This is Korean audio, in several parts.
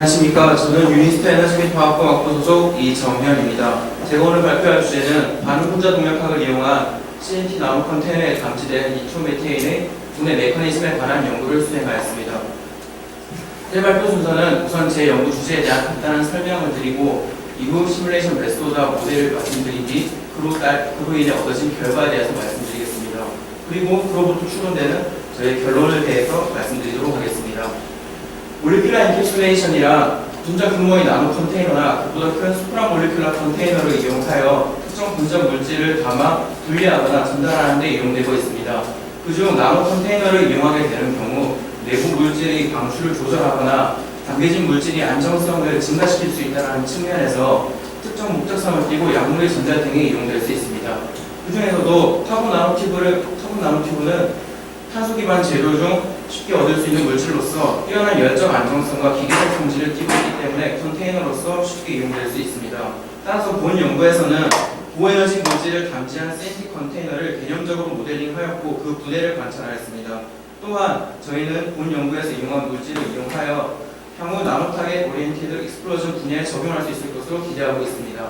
안녕하십니까. 저는 유니스트 에너지 및 화학공학부 소속 이정현입니다. 제가 오늘 발표할 주제는 반응 분자 동력학을 이용한 CNT 나무 컨테이너에 감지된 니트로메테인의 분해 메커니즘에 관한 연구를 수행하였습니다. 제 발표 순서는 우선 제 연구 주제에 대한 간단한 설명을 드리고 이후 시뮬레이션 메소드와 모델을 말씀드린 뒤 그로 인해 얻어진 결과에 대해서 말씀드리겠습니다. 그리고 그로부터 추론되는 저의 결론에 대해서 말씀드리도록 하겠습니다. 몰리큘러 인캡슐레이션이란 분자 규모의 나노 컨테이너나 그보다 큰 수프라 몰리큘러 컨테이너를 이용하여 특정 분자 물질을 담아 분리하거나 전달하는 데 이용되고 있습니다. 그중 나노 컨테이너를 이용하게 되는 경우 내부 물질의 방출을 조절하거나 담겨진 물질이 안정성을 증가시킬 수 있다는 측면에서 특정 목적성을 띠고 약물의 전달 등에 이용될 수 있습니다. 그 중에서도 타부 나노튜브는 탄소 기반 재료 중 쉽게 얻을 수 있는 물질로서 뛰어난 열적 안정성과 기계적 성질을 띠고 있기 때문에 컨테이너로서 쉽게 이용될 수 있습니다. 따라서 본 연구에서는 고에너지 물질을 감지한 CNT 컨테이너를 개념적으로 모델링하였고 그 분해를 관찰하였습니다. 또한 저희는 본 연구에서 이용한 물질을 이용하여 향후 나노타겟 오리엔티드 익스플로전 분야에 적용할 수 있을 것으로 기대하고 있습니다.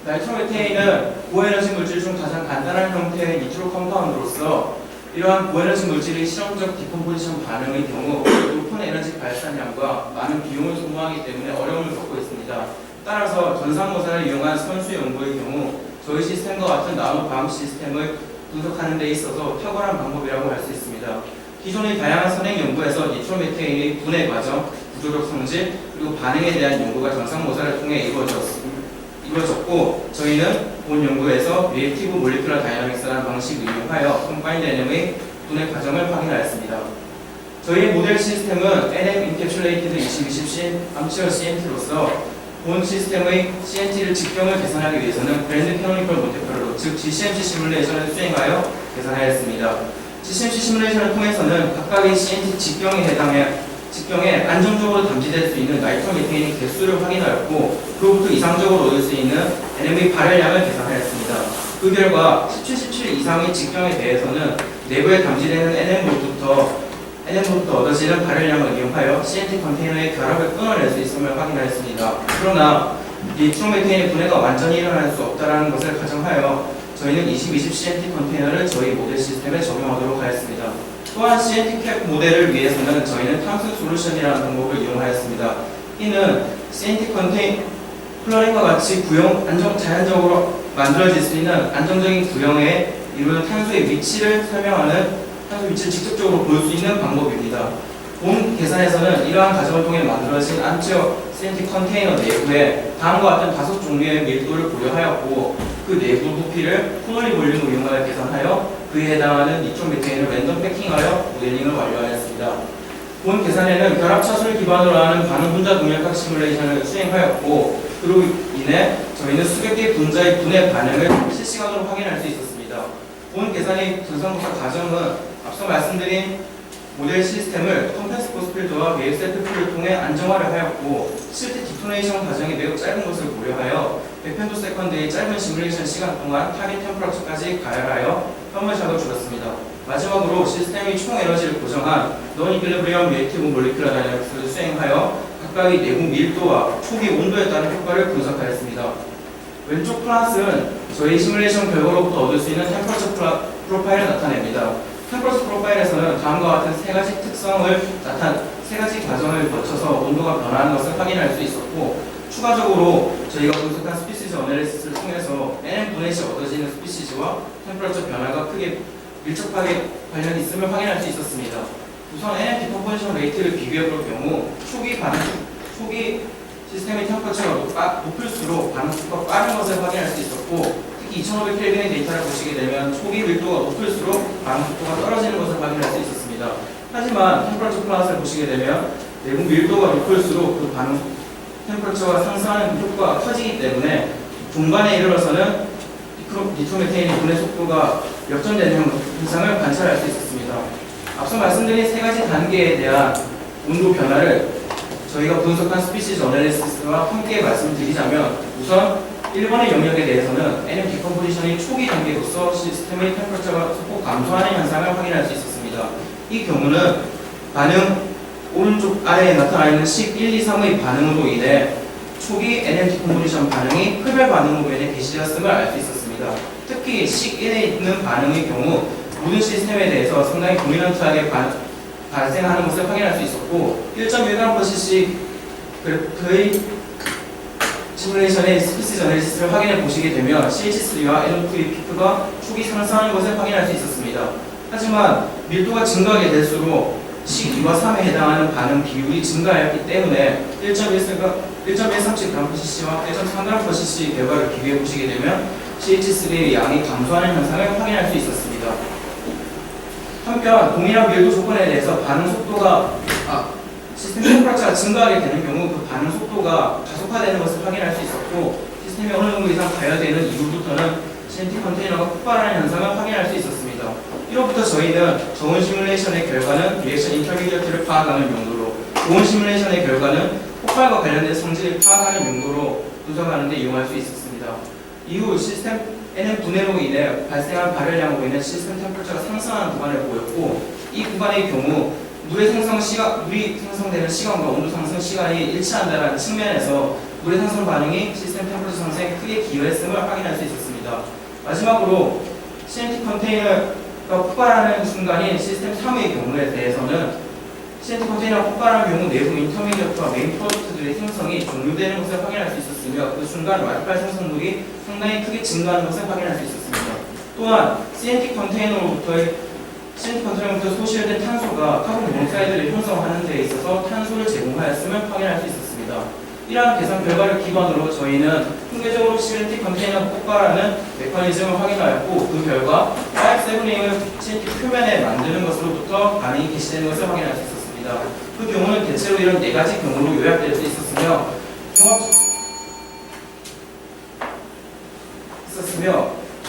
나이트로메테인은 고에너지 물질 중 가장 간단한 형태의 니트로 컴파운드로서 이러한 고에너지 물질의 실험적 디컴포지션 반응의 경우 높은 에너지 발산량과 많은 비용을 소모하기 때문에 어려움을 겪고 있습니다. 따라서 전산모사를 이용한 선수 연구의 경우 저희 시스템과 같은 나노 과학 시스템을 분석하는 데 있어서 탁월한 방법이라고 할 수 있습니다. 기존의 다양한 선행 연구에서 니트로메테인의 분해 과정, 구조적 성질, 그리고 반응에 대한 연구가 전산모사를 통해 이루어졌고 저희는 본 연구에서 리액티브 몰리큘러 다이나믹스라는 방식을 이용하여 컴파인드 NM의 분해 과정을 확인하였습니다. 저희의 모델 시스템은 NM 인캡슐레이티드 2020 암치어 CNT로서 본 시스템의 CNT를 직경을 계산하기 위해서는 그랜드 캐노니컬 몬테카를로 즉 GCMC 시뮬레이션을 수행하여 계산하였습니다. GCMC 시뮬레이션을 통해서는 각각의 CNT 직경에 안정적으로 담지될 수 있는 나이트로메테인의 개수를 확인하였고 그로부터 이상적으로 얻을 수 있는 NM의 발열량을 계산하였습니다. 그 결과 17 이상의 직경에 대해서는 내부에 담지되는 NM로부터 얻어지는 발열량을 이용하여 CNT 컨테이너의 결합을 끊어낼 수 있음을 확인하였습니다. 그러나 니트로메테인의 분해가 완전히 일어날 수 없다는 것을 가정하여 저희는 2020 CNT 컨테이너를 저희 모델 시스템에 적용하도록 하였습니다. 또한 CNT 캡 모델을 위해서는 저희는 탕수 솔루션이라는 방법을 이용하였습니다. 이는 CNT 플러링과 같이 자연적으로 만들어질 수 있는 안정적인 구형에 이루는 탄소의 위치를 설명하는 탄소 위치를 직접적으로 볼 수 있는 방법입니다. 본 계산에서는 이러한 과정을 통해 만들어진 암치어 CNT 컨테이너 내부에 다음과 같은 5종류의 밀도를 고려하였고 그 내부 부피를 코널리 볼륨을 이용하여 계산하여 그에 해당하는 니트로메테인을 랜덤 패킹하여 모델링을 완료하였습니다. 본 계산에는 결합 차수를 기반으로 하는 반응 분자 동력학 시뮬레이션을 수행하였고 그로 인해 저희는 수백 개의 분자의 분해 반응을 실시간으로 확인할 수 있었습니다. 본 계산의 전산모사 과정은 앞서 말씀드린 모델 시스템을 컴패스 포스필드와 웨이브 세트풀을 통해 안정화를 하였고 실제 디토네이션 과정이 매우 짧은 것을 고려하여 100펜토 세컨드의 짧은 시뮬레이션 시간 동안 타깃 템퍼러처까지 가열하여 혐오샷을 줄였습니다. 마지막으로 시스템의 총 에너지를 고정한 non-equilibrium reactive molecular dynamics를 수행하여 각각의 내부 밀도와 초기 온도에 따른 효과를 분석하였습니다. 왼쪽 플롯은 저희 시뮬레이션 결과로부터 얻을 수 있는 템퍼러처 프로파일을 나타냅니다. 템퍼러처 프로파일에서는 다음과 같은 세 가지 과정을 거쳐서 온도가 변화하는 것을 확인할 수 있었고 추가적으로 저희가 분석한 스피시즈 어널리시스를 통해서 NM분해 시 얻어지는 스피시즈와 템퍼러처 변화가 크게 밀접하게 관련이 있음을 확인할 수 있었습니다. 우선 NM 디컴포지션 레이트를 비교해 볼 경우 초기 시스템의 템퍼러처가 높을수록 반응 속도가 빠른 것을 확인할 수 있었고 특히 2500켈빈의 데이터를 보시게 되면 초기 밀도가 높을수록 반응 속도가 떨어지는 것을 확인할 수 있었습니다. 하지만 템퍼러처 플롯을 보시게 되면 내부 밀도가 높을수록 그 반응 템퍼러처가 상승하는 효과가 커지기 때문에 중반에 이르러서는 니트로메테인의 분해 속도가 역전되는 현상을 관찰할 수 있었습니다. 앞서 말씀드린 세 가지 단계에 대한 온도 변화를 저희가 분석한 스피시즈 어널리시스와 함께 말씀드리자면 우선 1번의 영역에 대해서는 NM 디컴포지션의 초기 단계로서 시스템의 템퍼러처가 소폭 감소하는 현상을 확인할 수 있었습니다. 이 경우는 반응 오른쪽 아래에 나타나 있는 식 1, 2, 3의 반응으로 인해 초기 NM 디컴포지션 반응이 흡열 반응으로 인해 개시되었음을 알 수 있었습니다. 특히 식 1에 있는 반응의 경우 모든 시스템에 대해서 상당히 도미넌트하게 발생하는 것을 확인할 수 있었고 1.1g/cc 그의 시뮬레이션의 스피스 제네시스를 확인해 보시게 되면 CH3와 NO2의 피크가 초기 상승하는 것을 확인할 수 있었습니다. 하지만 밀도가 증가하게 될수록 식 2와 3에 해당하는 반응 비율이 증가했기 때문에 1.137g/cc와 1.3g/cc 결과를 비교해 보시게 되면 CH3의 양이 감소하는 현상을 확인할 수 있었습니다. 한편 동일한 밀도 조건에 대해서 반응 속도가 시스템 템퍼러처가 증가하게 되는 경우 그 반응 속도가 가속화되는 것을 확인할 수 있었고 시스템이 어느 정도 이상 가열되는 이후부터는 CNT 컨테이너가 폭발하는 현상을 확인할 수 있었습니다. 1호부터 저희는 저온 시뮬레이션의 결과는 리액션 인터미디어트를 파악하는 용도로 고온 시뮬레이션의 결과는 폭발과 관련된 성질을 파악하는 용도로 분석하는 데 이용할 수 있었습니다. 이후 시스템 NM 분해로 인해 발생한 발열량으로 인해 시스템 템퍼러처가 상승하는 구간을 보였고 이 구간의 경우 물이 생성되는 시간과 온도 상승 시간이 일치한다는 측면에서 물의 상승 반응이 시스템 템퍼러처 상승에 크게 기여했음을 확인할 수 있었습니다. 마지막으로 CNT 컨테이너가 폭발하는 순간인 시스템 3의 경우에 대해서는 CNT 컨테이너가 폭발하는 경우 내부 인터미디어트와 메인 프로덕트들의 생성이 종료되는 것을 확인할 수 있었으며 그 순간 라디칼 생성물이 상당히 크게 증가하는 것을 확인할 수 있었습니다. 또한 CNT 컨테이너부터 소실된 탄소가 카본 모노사이드를 형성하는 데 있어서 탄소를 제공하였음을 확인할 수 있었습니다. 이러한 계산 결과를 기반으로 저희는 통계적으로 CNT 컨테이너가 폭발하는 메커니즘을 확인하였고 그 결과 578을 CNT 표면에 만드는 것으로부터 반응이 개시되는 것을 확인할 수 있었습니다. 그 경우는 대체로 이런 4가지 경우로 요약될 수 있었으며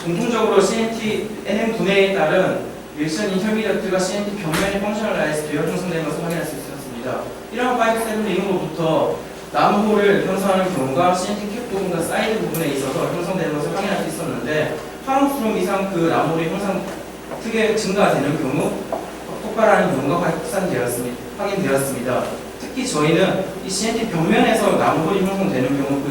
공통적으로 CNT NM 분해에 따른 리액션 인터미디어트가 CNT 벽면에 펑셔널라이즈 되어 형성되는 것을 확인할 수 있었습니다. 이러한 578링으로부터 나무홀을 형성하는 경우가 CNT 캡 부분과 사이드 부분에 있어서 형성되는 것을 확인할 수 있었는데 파롱스트롬 이상 그 나무홀이 크게 증가되는 경우 폭발하는 경우가 확인되었습니다. 특히 저희는 이 CNT 벽면에서 나무홀이 형성되는 경우 그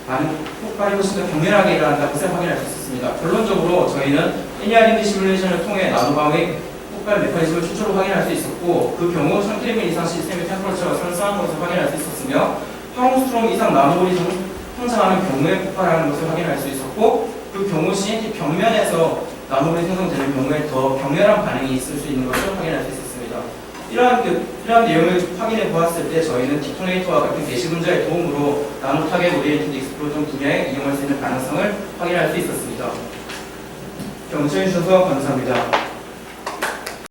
반응 폭발이 훨씬 더 격렬하게 일어난다는 것을 확인할 수 있었습니다. 결론적으로 저희는 NERMD 시뮬레이션을 통해 나노방의 폭발 메커니즘을 추적으로 확인할 수 있었고 그 경우 1000K 이상 시스템의 템퍼러처가 상승하는 것을 확인할 수 있었으며 파롱스트롬 이상 나노홀이 성장하는 경우에 폭발하는 것을 확인할 수 있었고 그 경우 CNT 벽면에서 나노홀이 생성되는 경우에 더 격렬한 반응이 있을 수 있는 것을 확인할 수 있었습니다. 이러한 내용을 확인해 보았을 때 저희는 디토네이터와 같은 게시 분자의 도움으로 나노 타겟 오리엔티드 익스플로전 분야에 이용할 수 있는 가능성을 확인할 수 있었습니다. 경청해 주셔서 감사합니다.